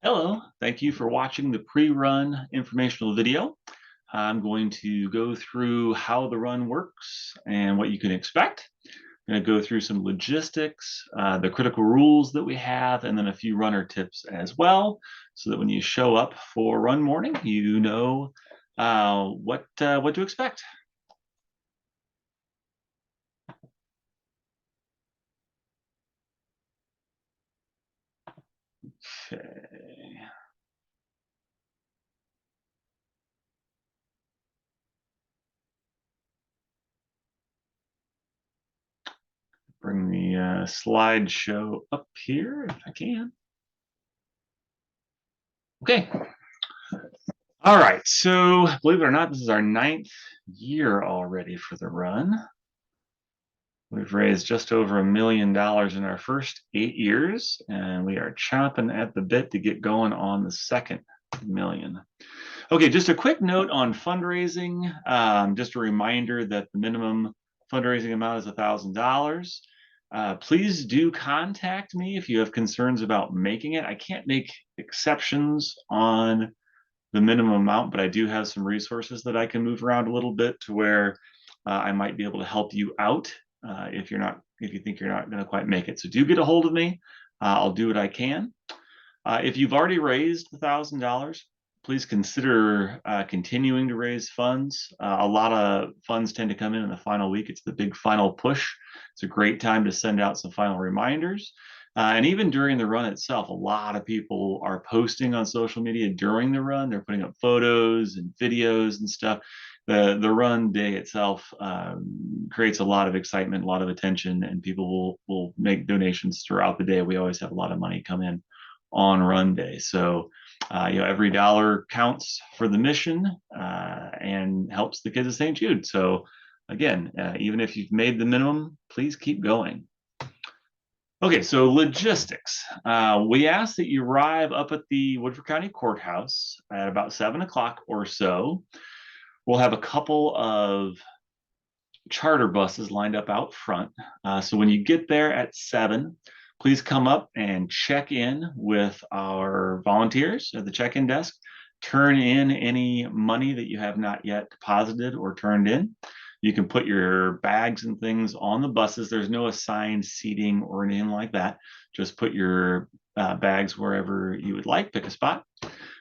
Hello, thank you for watching the pre-run informational video. I'm going to go through how the run works and what you can expect. I'm going to go through some logistics, the critical rules that we have, and then a few runner tips as well, so that when you show up for run morning, you know what to expect. Okay. Bring the slideshow up here if I can. Okay. All right. So, believe it or not, this is our 9th year already for the run. We've raised just over $1 million in our first 8 years, and we are chomping at the bit to get going on the second million. Okay, just a quick note on fundraising. Just a reminder that the minimum fundraising amount is $1,000. Please do contact me if you have concerns about making it. I can't make exceptions on the minimum amount, but I do have some resources that I can move around a little bit to where I might be able to help you out if you think you're not going to quite make it. So do get a hold of me. I'll do what I can. If you've already raised $1,000, please consider continuing to raise funds. A lot of funds tend to come in the final week. It's the big final push. It's a great time to send out some final reminders. And even during the run itself, a lot of people are posting on social media during the run. They're putting up photos and videos and stuff. The run day itself creates a lot of excitement, a lot of attention, and people will make donations throughout the day. We always have a lot of money come in on run day. So, every dollar counts for the mission and helps the kids of St. Jude. So, again, even if you've made the minimum, please keep going. Okay, so logistics. We ask that you arrive up at the Woodford County Courthouse at about 7 o'clock or so. We'll have a couple of charter buses lined up out front. So when you get there at 7, please come up and check in with our volunteers at the check-in desk. Turn in any money that you have not yet deposited or turned in. You can put your bags and things on the buses. There's no assigned seating or anything like that. Just put your bags wherever you would like, pick a spot.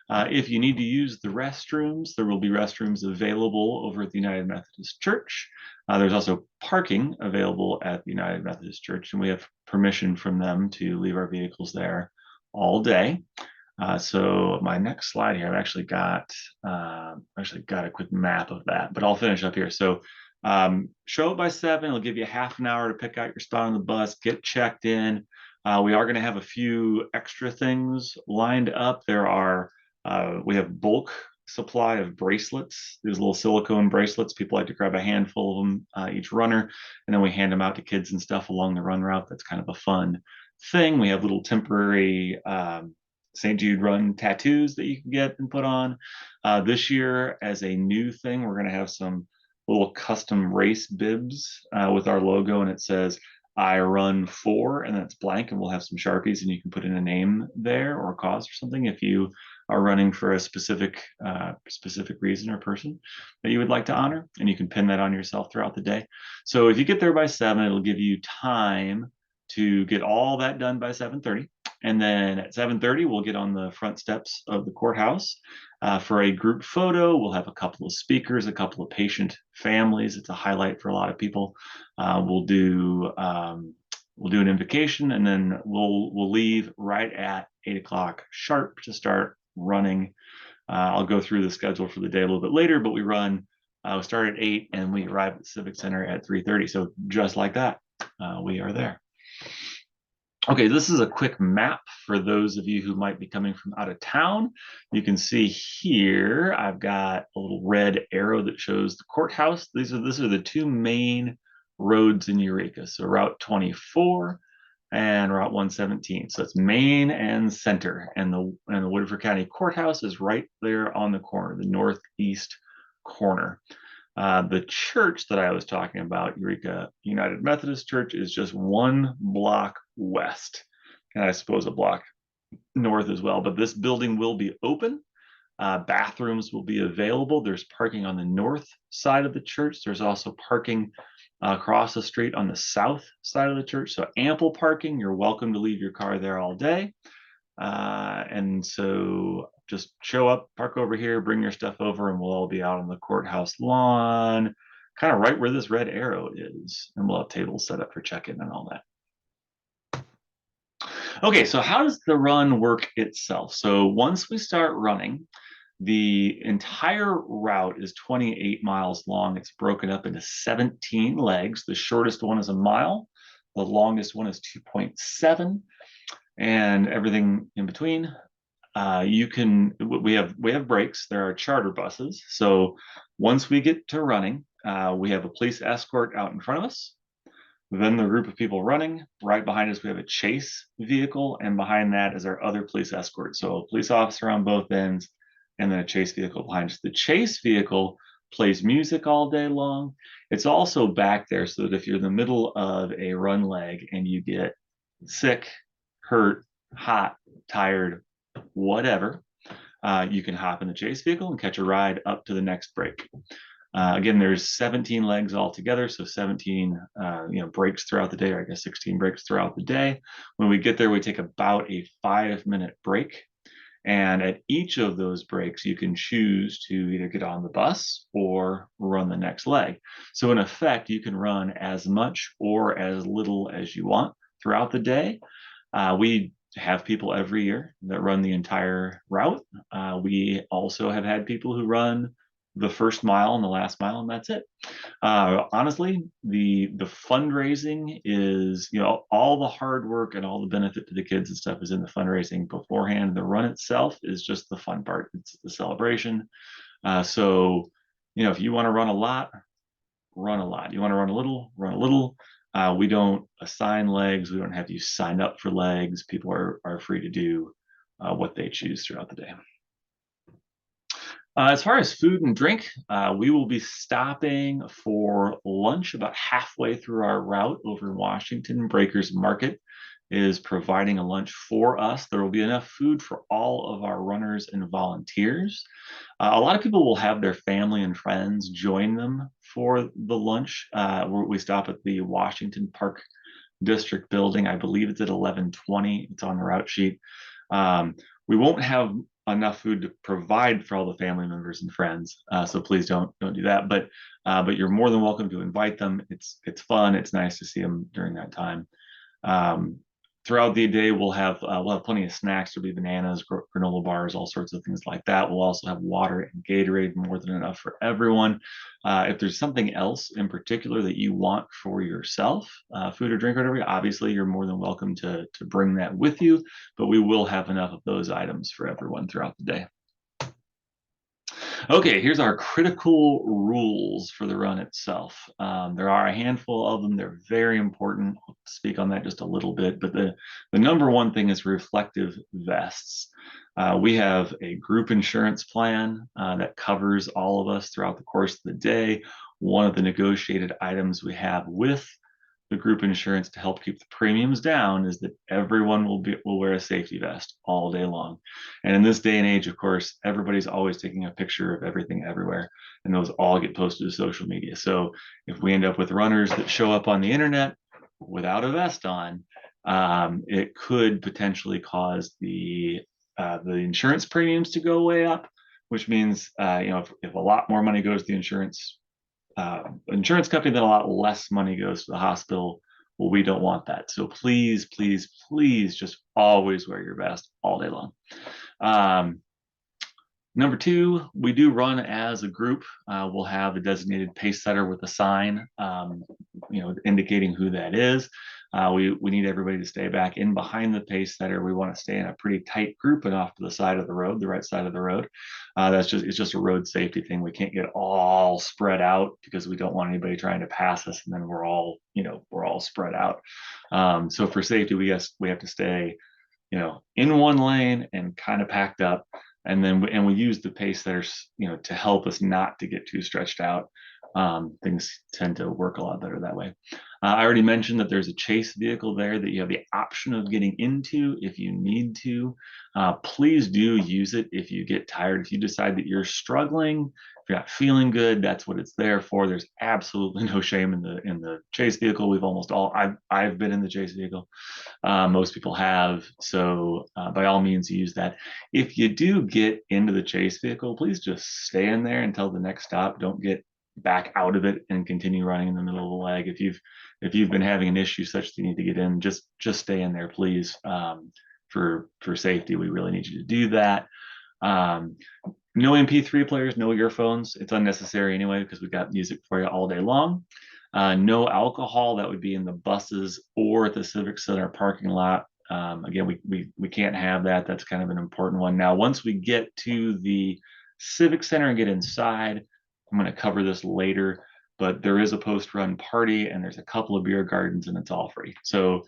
If you need to use the restrooms, there will be restrooms available over at the United Methodist Church. There's also parking available at the United Methodist Church, and we have permission from them to leave our vehicles there all day. So my next slide here, I've actually got a quick map of that, but I'll finish up here. So show up by 7. It'll give you half an hour to pick out your spot on the bus, get checked in. We are going to have a few extra things lined up. We have bulk supply of bracelets. There's little silicone bracelets. People like to grab a handful of them, each runner, and then we hand them out to kids and stuff along the run route. That's kind of a fun thing. We have little temporary St. Jude Run tattoos that you can get and put on. This year, as a new thing, we're going to have some little custom race bibs with our logo, and it says I run for, and that's blank, and we'll have some Sharpies, and you can put in a name there or a cause or something if you are running for a specific reason or person that you would like to honor, and you can pin that on yourself throughout the day. So if you get there by 7, it'll give you time to get all that done by 7:30. And then at 7:30, we'll get on the front steps of the courthouse for a group photo. We'll have a couple of speakers, a couple of patient families. It's a highlight for a lot of people. We'll do an invocation, and then we'll leave right at 8 o'clock sharp to start running. I'll go through the schedule for the day a little bit later, but we start at 8 and we arrive at the Civic Center at 3:30. So just like that, we are there. Okay, this is a quick map for those of you who might be coming from out of town. You can see here, I've got a little red arrow that shows the courthouse. These are the 2 main roads in Eureka. So Route 24 and Route 117. So it's Main and Center. And the Woodford County Courthouse is right there on the corner, the northeast corner. The church that I was talking about, Eureka United Methodist Church, is just 1 block west, and I suppose a block north as well. But this building will be open. Bathrooms will be available. There's parking on the north side of the church. There's also parking across the street on the south side of the church. So ample parking. You're welcome to leave your car there all day. And so just show up, park over here, bring your stuff over, and we'll all be out on the courthouse lawn, kind of right where this red arrow is. And we'll have tables set up for check-in and all that. Okay, so how does the run work itself? So once we start running, the entire route is 28 miles long. It's broken up into 17 legs. The shortest one is a mile. The longest one is 2.7, and everything in between. We have breaks. There are charter buses. So once we get to running, we have a police escort out in front of us. Then the group of people running. Right behind us, we have a chase vehicle, and behind that is our other police escort. So a police officer on both ends, and then a chase vehicle behind us. The chase vehicle plays music all day long. It's also back there so that if you're in the middle of a run leg and you get sick, hurt, hot, tired, whatever, you can hop in the chase vehicle and catch a ride up to the next break. Again, there's 17 legs altogether, so 17 breaks throughout the day, or I guess 16 breaks throughout the day. When we get there, we take about a 5-minute break. And at each of those breaks, you can choose to either get on the bus or run the next leg. So in effect, you can run as much or as little as you want throughout the day. We have people every year that run the entire route. We also have had people who run the first mile and the last mile, and that's it. Honestly, the fundraising is, all the hard work and all the benefit to the kids and stuff is in the fundraising beforehand. The run itself is just the fun part. It's the celebration. So, if you want to run a lot, run a lot. You want to run a little, run a little. We don't assign legs. We don't have you sign up for legs. People are free to do what they choose throughout the day. As far as food and drink, we will be stopping for lunch about halfway through our route over in Washington. Breakers Market is providing a lunch for us. There will be enough food for all of our runners and volunteers. A lot of people will have their family and friends join them for the lunch. We stop at the Washington Park District building. I believe it's at 11:20. It's on the route sheet. We won't have enough food to provide for all the family members and friends, so please don't do that. But you're more than welcome to invite them. It's fun. It's nice to see them during that time. Throughout the day, we'll have plenty of snacks. There'll be bananas, granola bars, all sorts of things like that. We'll also have water and Gatorade, more than enough for everyone. If there's something else in particular that you want for yourself, food or drink or whatever, obviously you're more than welcome to bring that with you, but we will have enough of those items for everyone throughout the day. Okay, here's our critical rules for the run itself. There are a handful of them. They're very important. I'll speak on that just a little bit, but the number one thing is reflective vests. We have a group insurance plan that covers all of us throughout the course of the day. One of the negotiated items we have with the group insurance to help keep the premiums down is that everyone will wear a safety vest all day long. And in this day and age, of course, everybody's always taking a picture of everything everywhere, and those all get posted to social media. So if we end up with runners that show up on the internet without a vest on, it could potentially cause the insurance premiums to go way up, which means if a lot more money goes to the insurance company, then a lot less money goes to the hospital. Well, we don't want that. So please, please, please just always wear your vest all day long. Number two, we do run as a group. We'll have a designated pace setter with a sign, indicating who that is. We need everybody to stay back in behind the pace setter. We want to stay in a pretty tight group and off to the side of the road, the right side of the road. It's just a road safety thing. We can't get all spread out because we don't want anybody trying to pass us, and then we're all spread out. So for safety, we have to stay, in one lane and kind of packed up. And then we use the pace setters, to help us not to get too stretched out. things tend to work a lot better that way. I already mentioned that there's a chase vehicle there that you have the option of getting into if you need to. Please do use it if you get tired. If you decide that you're struggling, if you're not feeling good, that's what it's there for. There's absolutely no shame in the chase vehicle. I've been in the chase vehicle. Most people have. So by all means, use that. If you do get into the chase vehicle, please just stay in there until the next stop. Don't get back out of it and continue running in the middle of the leg. If you've been having an issue such that you need to get in, just stay in there, please. For safety, we really need you to do that. No MP3 players, no earphones. It's unnecessary anyway because we've got music for you all day long. No alcohol. That would be in the buses or at the Civic Center parking lot. Again, we can't have that. That's kind of an important one. Now, once we get to the Civic Center and get inside, I'm going to cover this later, but there is a post-run party and there's a couple of beer gardens and it's all free. So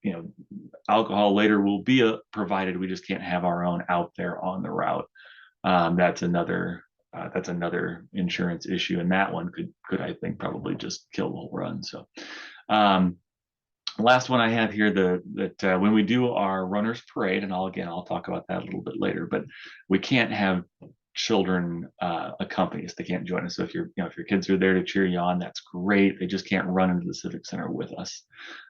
you know, alcohol later will be provided. We just can't have our own out there on the route. That's another insurance issue, and that one could I think probably just kill the whole run. So last one I have here, that when we do our runners parade, and I'll talk about that a little bit later, but we can't have children accompany us. They can't join us. So if your kids are there to cheer you on, that's great. They just can't run into the Civic Center with us.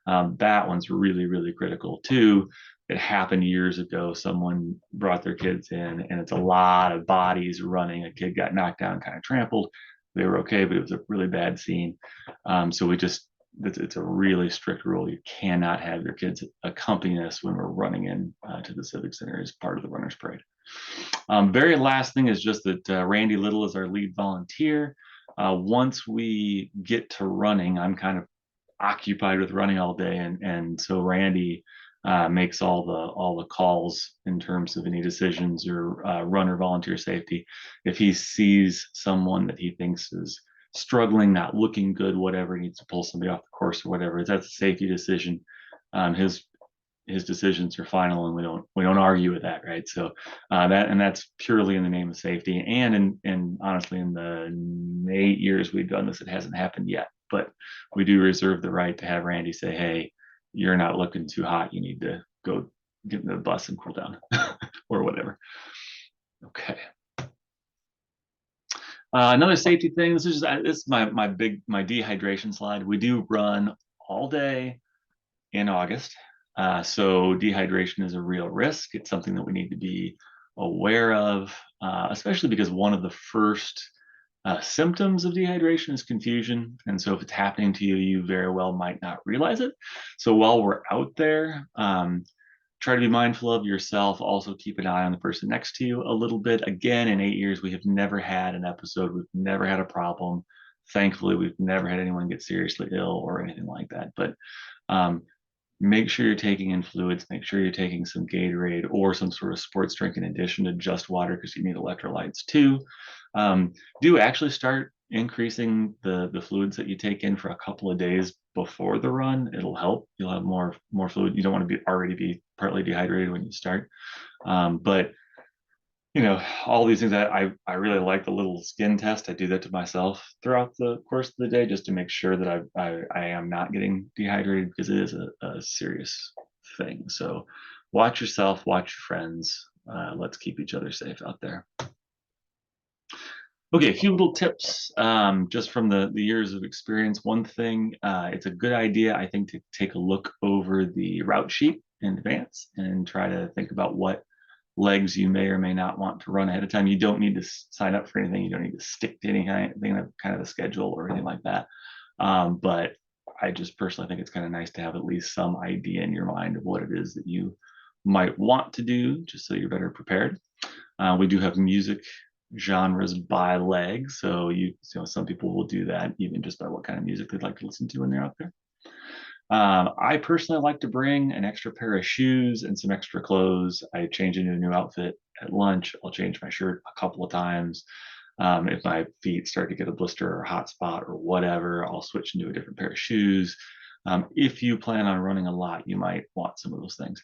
That one's really, really critical too. It happened years ago. Someone brought their kids in, and it's a lot of bodies running. A kid got knocked down, kind of trampled. They were okay, but it was a really bad scene. So it's a really strict rule. You cannot have your kids accompany us when we're running in to the Civic Center as part of the Runners Parade. Very last thing is just that Randy Little is our lead volunteer. Once we get to running, I'm kind of occupied with running all day, and so Randy makes all the calls in terms of any decisions or runner volunteer safety. If he sees someone that he thinks is struggling, not looking good, whatever, needs to pull somebody off the course or whatever, that's a safety decision. His decisions are final, and we don't argue with that, right? So that's purely in the name of safety. And honestly, in the 8 years we've done this, it hasn't happened yet. But we do reserve the right to have Randy say, "Hey, you're not looking too hot. You need to go get in the bus and cool down," or whatever. Okay. Another safety thing. This is my dehydration slide. We do run all day in August. So dehydration is a real risk. It's something that we need to be aware of, especially because one of the first symptoms of dehydration is confusion. And so if it's happening to you, you very well might not realize it. So while we're out there, try to be mindful of yourself. Also keep an eye on the person next to you a little bit. Again, in 8 years, we have never had an episode. We've never had a problem. Thankfully, we've never had anyone get seriously ill or anything like that. But make sure you're taking in fluids. Make sure you're taking some Gatorade or some sort of sports drink in addition to just water, because you need electrolytes too. Do actually start increasing the fluids that you take in for a couple of days before the run. It'll help. You'll have more fluid. You don't want to already be partly dehydrated when you start. But all these things, I really like the little skin test. I do that to myself throughout the course of the day just to make sure that I am not getting dehydrated, because it is a serious thing. So watch yourself, watch your friends. Let's keep each other safe out there. Okay, a few little tips just from the years of experience. One thing, it's a good idea, I think, to take a look over the route sheet in advance and try to think about what legs you may or may not want to run ahead of time. You don't need to sign up for anything. You don't need to stick to anything, kind of a schedule or anything like that. But I just personally think it's kind of nice to have at least some idea in your mind of what it is that you might want to do, just so you're better prepared. We do have music genres by leg, so some people will do that even just by what kind of music they'd like to listen to when they're out there. I personally like to bring an extra pair of shoes and some extra clothes. I change into a new outfit at lunch. I'll change my shirt a couple of times. If my feet start to get a blister or a hot spot or whatever, I'll switch into a different pair of shoes. If you plan on running a lot, you might want some of those things.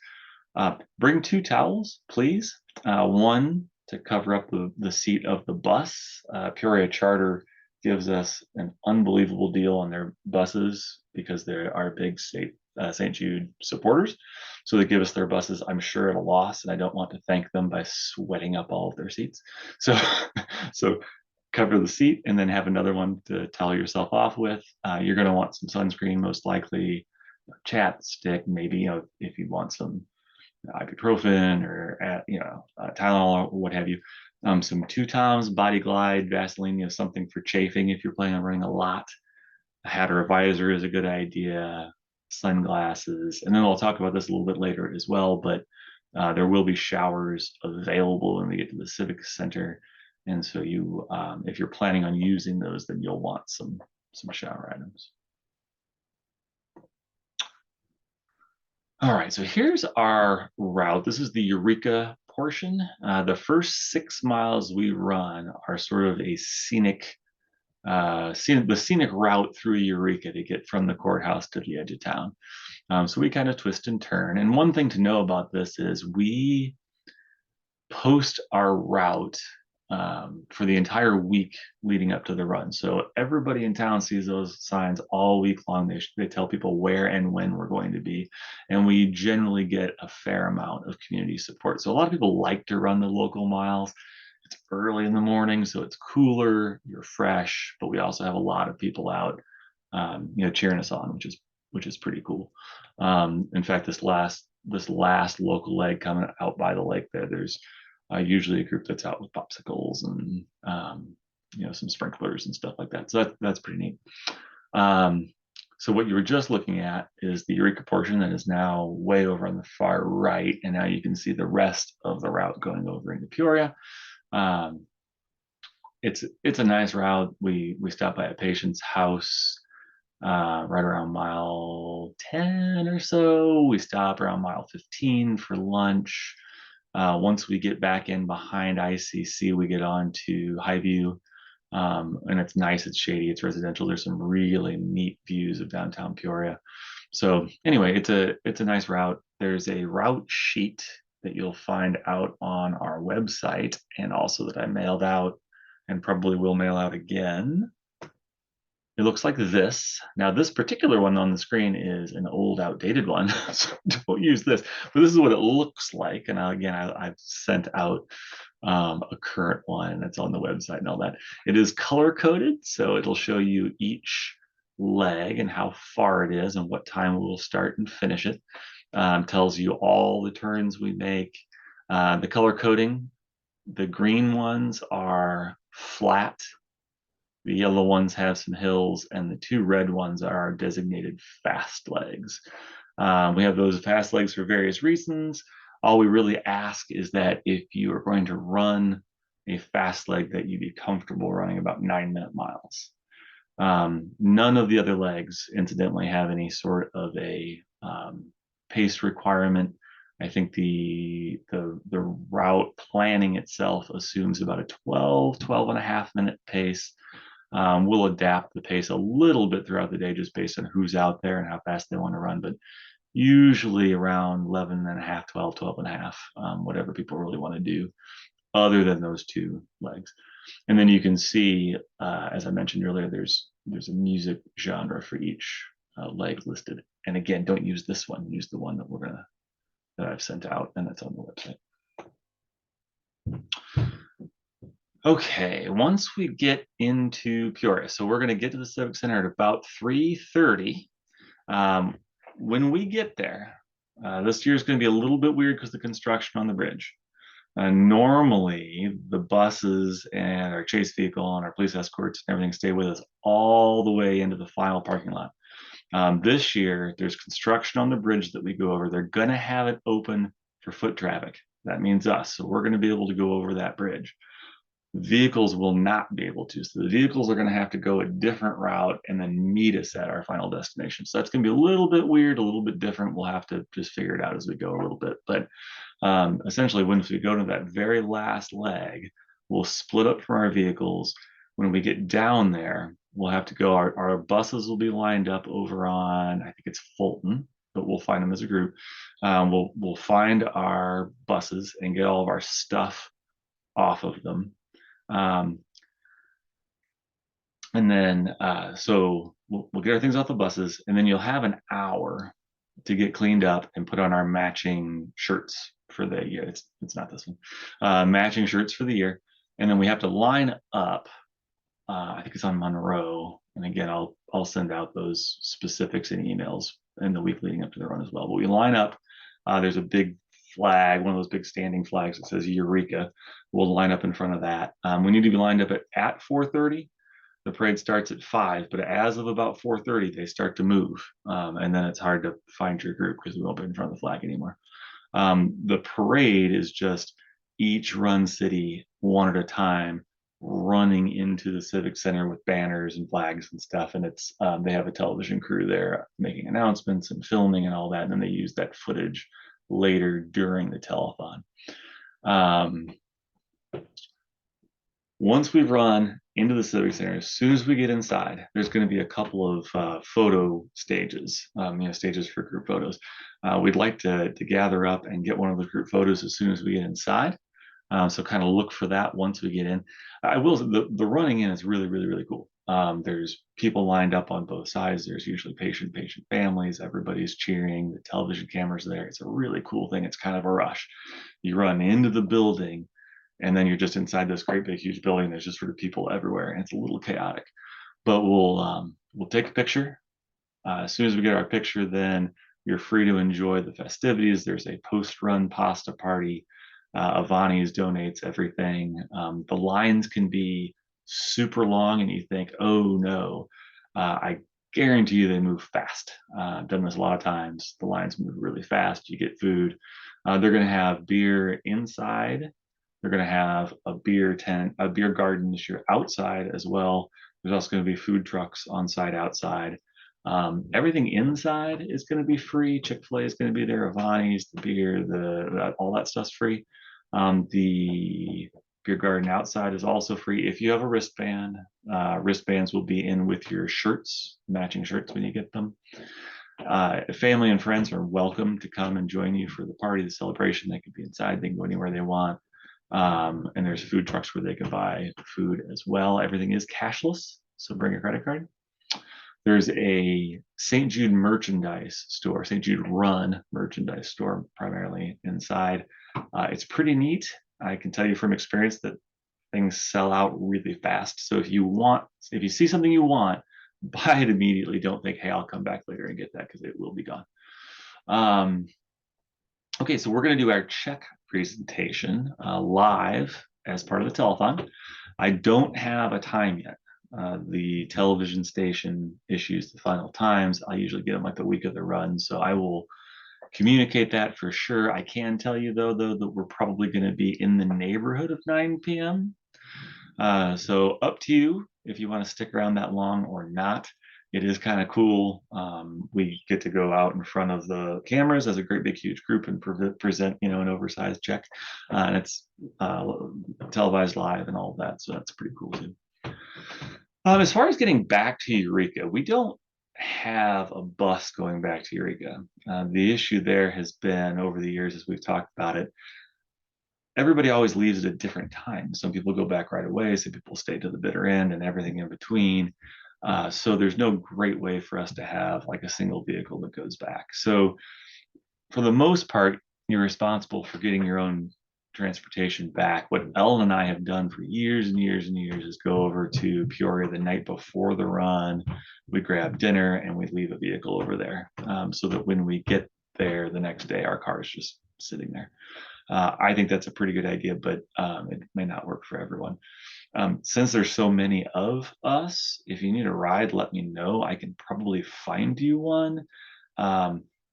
Bring 2 towels, please. One to cover up the seat of the bus. Peoria Charter gives us an unbelievable deal on their buses because they are big St. Jude supporters. So they give us their buses, I'm sure, at a loss, and I don't want to thank them by sweating up all of their seats. So, so cover the seat and then have another one to towel yourself off with. You're going to want some sunscreen, most likely, chapstick, maybe, if you want some ibuprofen or Tylenol or what have you. Some 2 Toms, Body Glide, Vaseline, something for chafing if you're planning on running a lot. A hat or a visor is a good idea. Sunglasses, and then we'll talk about this a little bit later as well. But there will be showers available when we get to the Civic Center, and so if you're planning on using those, then you'll want some shower items. All right, so here's our route. This is the Eureka portion. The first 6 miles we run are sort of a scenic route through Eureka to get from the courthouse to the edge of town. So we kind of twist and turn. And one thing to know about this is we post our route for the entire week leading up to the run. So everybody in town sees those signs all week long. They tell people where and when we're going to be. And we generally get a fair amount of community support. So a lot of people like to run the local miles. It's early in the morning, so it's cooler, you're fresh, but we also have a lot of people out, cheering us on, which is pretty cool. In fact, this last local leg coming out by the lake there's usually a group that's out with popsicles and some sprinklers and stuff like that. So that's pretty neat. So what you were just looking at is the Eureka portion that is now way over on the far right, and now you can see the rest of the route going over into Peoria. It's a nice route. We stop by a patient's house right around mile 10 or so. We stop around mile 15 for lunch. Once we get back in behind ICC, we get on to Highview, and it's nice, it's shady, it's residential. There's some really neat views of downtown Peoria. So anyway, it's a nice route. There's a route sheet that you'll find out on our website, and also that I mailed out and probably will mail out again. It looks like this. Now, this particular one on the screen is an old, outdated one, so don't use this. But this is what it looks like. And I've sent out a current one that's on the website and all that. It is color coded, so it'll show you each leg and how far it is and what time we'll start and finish it. Tells you all the turns we make. The color coding, the green ones are flat. The yellow ones have some hills, and the 2 red ones are designated fast legs. We have those fast legs for various reasons. All we really ask is that if you are going to run a fast leg, that you be comfortable running about 9-minute miles. None of the other legs, incidentally, have any sort of a pace requirement. I think the route planning itself assumes about a 12 and a half minute pace. We'll adapt the pace a little bit throughout the day just based on who's out there and how fast they want to run, but usually around 11 and a half, 12 and a half, whatever people really want to do, other than those 2 legs. And then you can see, as I mentioned earlier, there's a music genre for each leg listed. And again, don't use this one. Use the one that I've sent out, and that's on the website. Okay, once we get into Peoria, so we're going to get to the Civic Center at about 3:30. When we get there, this year is going to be a little bit weird because of the construction on the bridge. Normally, the buses and our chase vehicle and our police escorts and everything stay with us all the way into the final parking lot. This year, there's construction on the bridge that we go over. They're going to have it open for foot traffic. That means us. So we're going to be able to go over that bridge. Vehicles will not be able to. So the vehicles are going to have to go a different route and then meet us at our final destination. So that's going to be a little bit weird, a little bit different. We'll have to just figure it out as we go a little bit. But essentially, once we go to that very last leg, we'll split up from our vehicles. When we get down there, we'll have to go. Our buses will be lined up over on, I think it's Fulton, but we'll find them as a group. We'll find our buses and get all of our stuff off of them. Um, and then, so we'll get our things off the buses, and then you'll have an hour to get cleaned up and put on our matching shirts for the year. It's not this one. Matching shirts for the year. And then we have to line up. I think it's on Monroe. And again, I'll send out those specifics in emails in the week leading up to the run as well. But we line up. There's a big flag, one of those big standing flags that says Eureka. We'll line up in front of that. We need to be lined up at 4:30. The parade starts at 5, but as of about 4:30, they start to move, and then it's hard to find your group because we won't be in front of the flag anymore. The parade is just each run city one at a time running into the civic center with banners and flags and stuff, and it's they have a television crew there making announcements and filming and all that, and then they use that footage later during the telethon. Once we run into the Civic Center, as soon as we get inside, there's going to be a couple of photo stages, stages for group photos. We'd like to gather up and get one of the group photos as soon as we get inside. So kind of look for that once we get in. I will, the running in is really, really, really cool. There's people lined up on both sides. There's usually patient families. Everybody's cheering. The television cameras are there. It's a really cool thing. It's kind of a rush. You run into the building, and then you're just inside this great big huge building. There's just sort of people everywhere, and it's a little chaotic. But we'll take a picture. As soon as we get our picture, then you're free to enjoy the festivities. There's a post-run pasta party. Avani's donates everything. The lines can be super long, and you think, oh no. I guarantee you they move fast. I've done this a lot of times. The lines move really fast. You get food. They're going to have beer inside. They're going to have a beer tent, a beer garden this year outside as well. There's also going to be food trucks on site, outside. Everything inside is going to be free. Chick-fil-A is going to be there. Avani's, the beer, all that stuff's free. The beer garden outside is also free if you have a wristband. Wristbands will be in with your shirts, matching shirts when you get them. Family and friends are welcome to come and join you for the party, the celebration. They can be inside. They can go anywhere they want. And there's food trucks where they can buy food as well. Everything is cashless, so bring a credit card. There's a St. Jude merchandise store, St. Jude Run merchandise store primarily inside. It's pretty neat. I can tell you from experience that things sell out really fast. So if you see something you want, buy it immediately. Don't think, hey, I'll come back later and get that, because it will be gone. Okay, so we're going to do our check presentation live as part of the telethon. I don't have a time yet. The television station issues the final times. I usually get them like the week of the run, so I will communicate that for sure. I can tell you though that we're probably going to be in the neighborhood of 9 p.m. So up to you if you want to stick around that long or not. It is kind of cool. We get to go out in front of the cameras as a great big huge group and present, an oversized check, and it's televised live and all of that. So that's pretty cool too. As far as getting back to Eureka, we don't have a bus going back to Eureka. The issue there has been, over the years, as we've talked about it, everybody always leaves at a different time. Some people go back right away, some people stay to the bitter end, and everything in between. So there's no great way for us to have like a single vehicle that goes back. So for the most part, you're responsible for getting your own transportation back. What Ellen and I have done for years and years and years is go over to Peoria the night before the run. We grab dinner and we leave a vehicle over there, so that when we get there the next day, our car is just sitting there. I think that's a pretty good idea, but it may not work for everyone. Since there's so many of us, if you need a ride, let me know. I can probably find you one.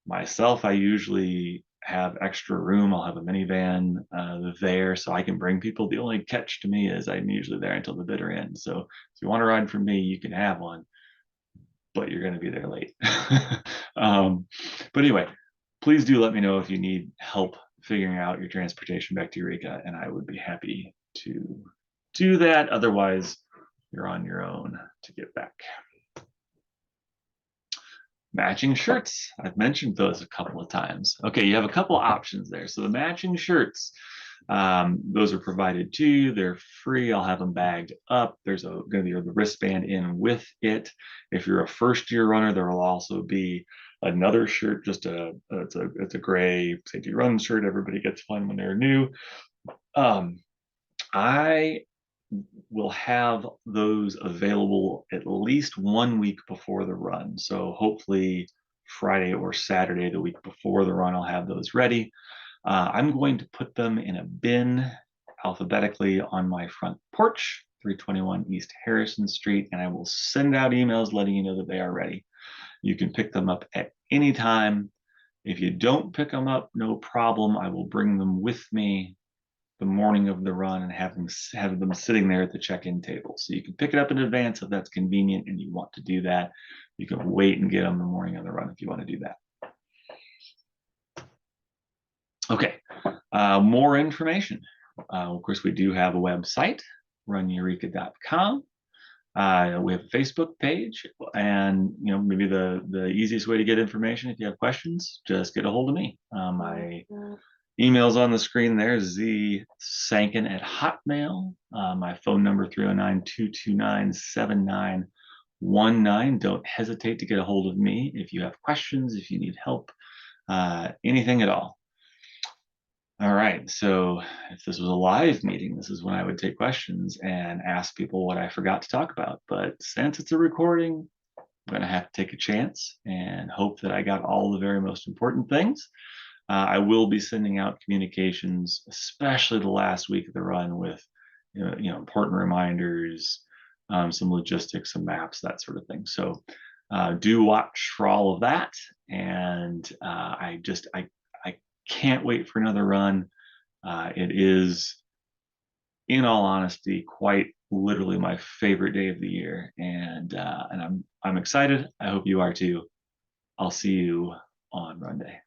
Myself, I usually have extra room. I'll have a minivan there, so I can bring people. The only catch to me is I'm usually there until the bitter end. So if you want to ride from me, you can have one, but you're going to be there late. But anyway, please do let me know if you need help figuring out your transportation back to Eureka, and I would be happy to do that. Otherwise, you're on your own to get back. Matching shirts. I've mentioned those a couple of times. Okay, you have a couple options there. So the matching shirts, Those are provided to you. They're free. I'll have them bagged up. There's going to be the wristband in with it. If you're a first-year runner, there will also be another shirt, just it's a gray safety run shirt. Everybody gets one when they're new. I will have those available at least 1 week before the run. So hopefully Friday or Saturday, the week before the run, I'll have those ready. I'm going to put them in a bin alphabetically on my front porch, 321 East Harrison Street, and I will send out emails letting you know that they are ready. You can pick them up at any time. If you don't pick them up, no problem. I will bring them with me the morning of the run and have them sitting there at the check-in table. So you can pick it up in advance if that's convenient and you want to do that. You can wait and get them the morning of the run if you want to do that. Okay, more information. Of course, we do have a website, runeureka.com. We have a Facebook page, and maybe the easiest way to get information if you have questions, just get a hold of me. My email's on the screen there, zsankin@hotmail. My phone number 309-229-7919. Don't hesitate to get a hold of me if you have questions, if you need help, anything at all. All right, so if this was a live meeting, this is when I would take questions and ask people what I forgot to talk about. But since it's a recording, I'm going to have to take a chance and hope that I got all the very most important things. I will be sending out communications, especially the last week of the run, with important reminders, some logistics, some maps, that sort of thing. So do watch for all of that. And I can't wait for another run. It is, in all honesty, quite literally my favorite day of the year, and I'm excited. I hope you are too. I'll see you on run day.